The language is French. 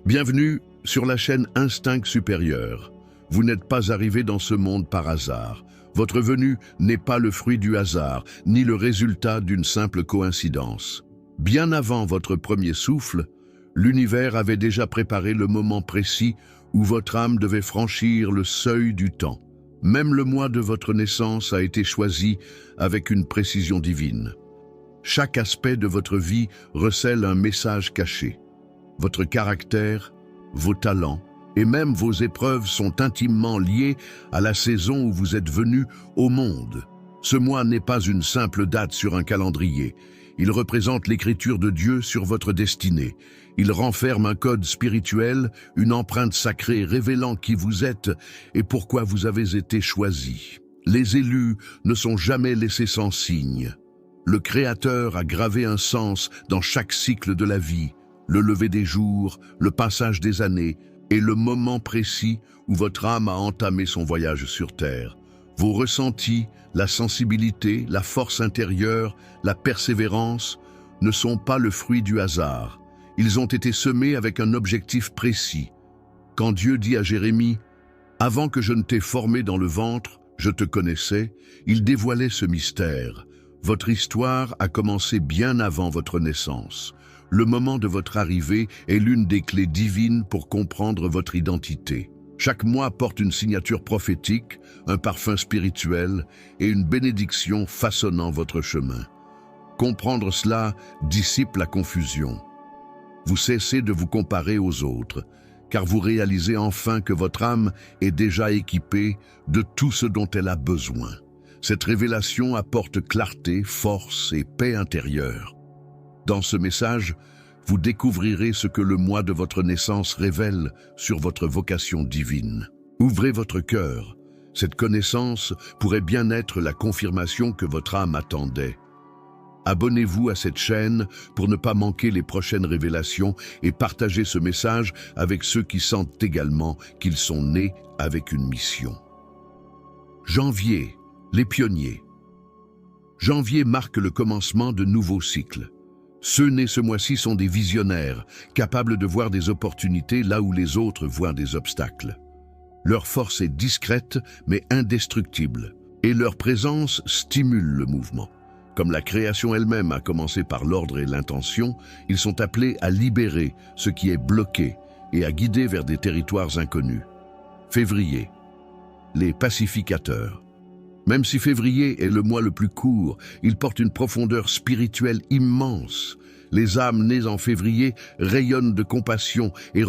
Bienvenue sur la chaîne Instinct Supérieur. Vous n'êtes pas arrivé dans ce monde par hasard. Votre venue n'est pas le fruit du hasard, ni le résultat d'une simple coïncidence. Bien avant votre premier souffle, l'univers avait déjà préparé le moment précis où votre âme devait franchir le seuil du temps. Même le mois de votre naissance a été choisi avec une précision divine. Chaque aspect de votre vie recèle un message caché. Votre caractère, vos talents et même vos épreuves sont intimement liés à la saison où vous êtes venu au monde. Ce mois n'est pas une simple date sur un calendrier. Il représente l'écriture de Dieu sur votre destinée. Il renferme un code spirituel, une empreinte sacrée révélant qui vous êtes et pourquoi vous avez été choisi. Les élus ne sont jamais laissés sans signe. Le Créateur a gravé un sens dans chaque cycle de la vie. Le lever des jours, le passage des années et le moment précis où votre âme a entamé son voyage sur Terre. Vos ressentis, la sensibilité, la force intérieure, la persévérance ne sont pas le fruit du hasard. Ils ont été semés avec un objectif précis. Quand Dieu dit à Jérémie « Avant que je ne t'ai formé dans le ventre, je te connaissais », il dévoilait ce mystère. Votre histoire a commencé bien avant votre naissance. Le moment de votre arrivée est l'une des clés divines pour comprendre votre identité. Chaque mois porte une signature prophétique, un parfum spirituel et une bénédiction façonnant votre chemin. Comprendre cela dissipe la confusion. Vous cessez de vous comparer aux autres, car vous réalisez enfin que votre âme est déjà équipée de tout ce dont elle a besoin. Cette révélation apporte clarté, force et paix intérieure. Dans ce message, vous découvrirez ce que le mois de votre naissance révèle sur votre vocation divine. Ouvrez votre cœur. Cette connaissance pourrait bien être la confirmation que votre âme attendait. Abonnez-vous à cette chaîne pour ne pas manquer les prochaines révélations et partagez ce message avec ceux qui sentent également qu'ils sont nés avec une mission. Janvier, les pionniers. Janvier marque le commencement de nouveaux cycles. Ceux nés ce mois-ci sont des visionnaires, capables de voir des opportunités là où les autres voient des obstacles. Leur force est discrète mais indestructible, et leur présence stimule le mouvement. Comme la création elle-même a commencé par l'ordre et l'intention, ils sont appelés à libérer ce qui est bloqué et à guider vers des territoires inconnus. Février, les pacificateurs. Même si février est le mois le plus court, il porte une profondeur spirituelle immense. Les âmes nées en février rayonnent de compassion et